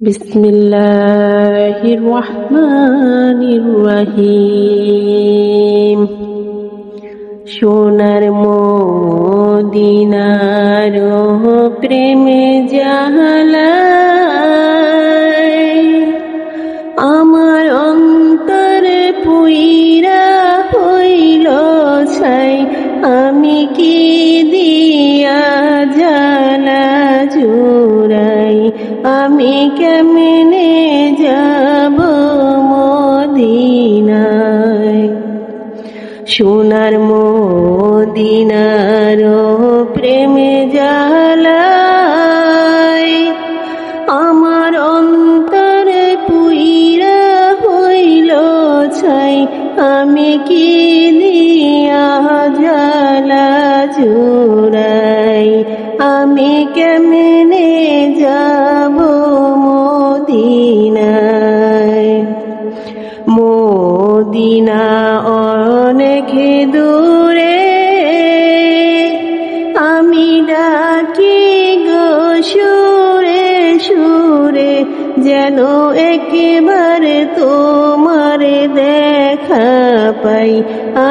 বিসমিল্লাহির রহমানির রহিম। সোনার মদিনার প্রেমে জাহালায় আমার অন্তরে পুইরা হইল ছাই। আমি কি দিয়া জ্বালা জুড়াই, আমি কেমনে যাব মদিনায়। সোনার মদিনার প্রেমে জালায় আমার অন্তরে পুইরা হইল ছাই। আমি কি দিয়া জ্বালা জুড়াই, আমি কেমনে যাব মদিনায়। মদিনা অনেক দূরে, আমি ডাকি গো সুরে সুরে, যেন একবার তোমার দেখা পাই।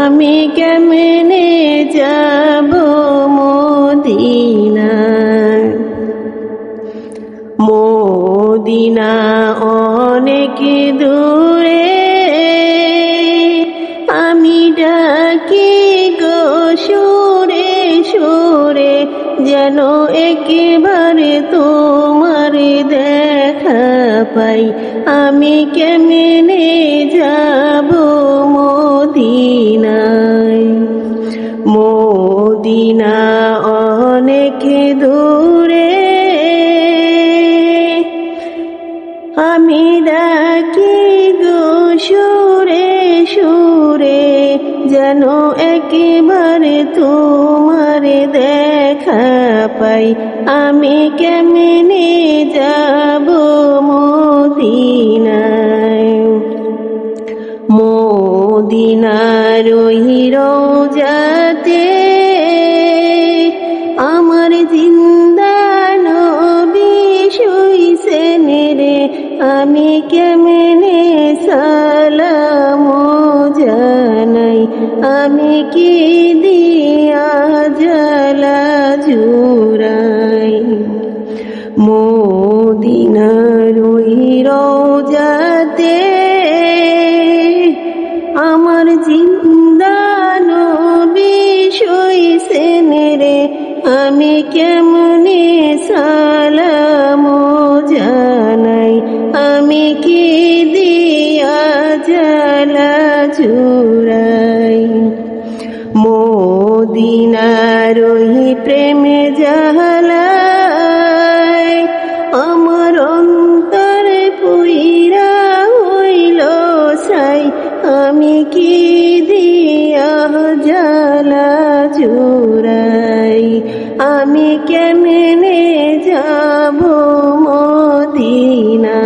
আমি কেমনে যাব মদিনায়। মদিনা অনেক দূরে, আমি ডাকি গো সুরে সুরে, যেন একবার তোমার দেখা পাই। আমি কেমনে যাব মদিনায়। মদিনা অনেক দূরে, আমি ডাকি গো সুরে সুরে, যেন একবার তোমার দেখা পাই। আমি কেমনে যাব মদিনায়। মদিনার ওই রওজাতে আমার জিন্দা নবী শুইছেন রে। আমি কেমনে সালাম জানাই, আমি কি দিয়া জ্বালা জুড়াই। মদিনার ওই রওজাতে আমার জিন্দা নবী শুইছেন রে। আমি কেমনে সালাম জানাই, আমি কি দিয়া জ্বালা জুড়াই। মদিনার ওই প্রেমে জাহালায় আমার অন্তরে পুইরা হইল ছাই। আমি কি দিয়া জ্বালা জুড়াই, আমি কেমনে যাব মদিনায়।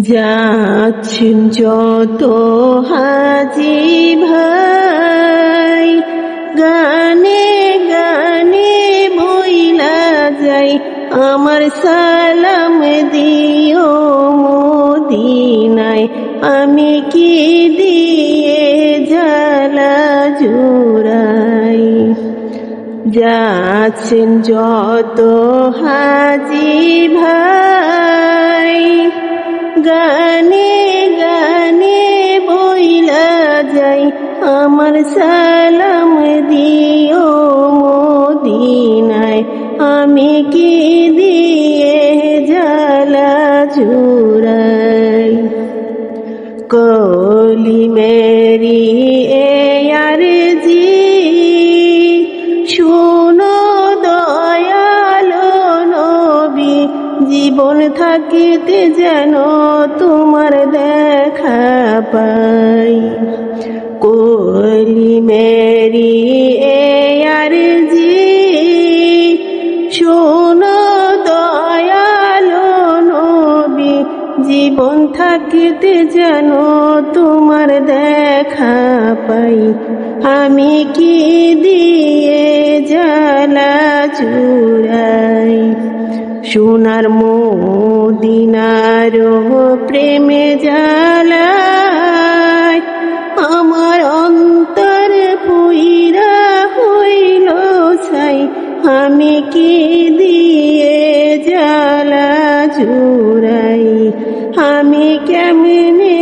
যাচ্ছেন যত হাজি ভাই, গানে গানে বইলা যাই, আমার সালাম দিও মদিনায়। আমি কি দিয়ে জ্বালা জুড়াই। যাচ্ছেন যত হাজি ভাই, গানে গানে বইলা যাই, আমার সালাম দিও মদিনায়। আমি কি দিয়ে জ্বালা জুড়াই। কলি মেরি এ আরজি, শুনো দয়ালো নবী, জীবন থাকিতে যেন তোমার দেখা পাই। কলি মেরি এ আরজি, শুনো দয়ালো নবী, জীবন থাকিতে যেন তোমার দেখা পাই। আমি কি দিয়ে জ্বালা জুড়াই। সোনার মদিনার প্রেমে জ্বালায় আমার অন্তর পুইরা হইল ছাই আমি কি দিয়ে জ্বালা জুড়াই আমি কেমনে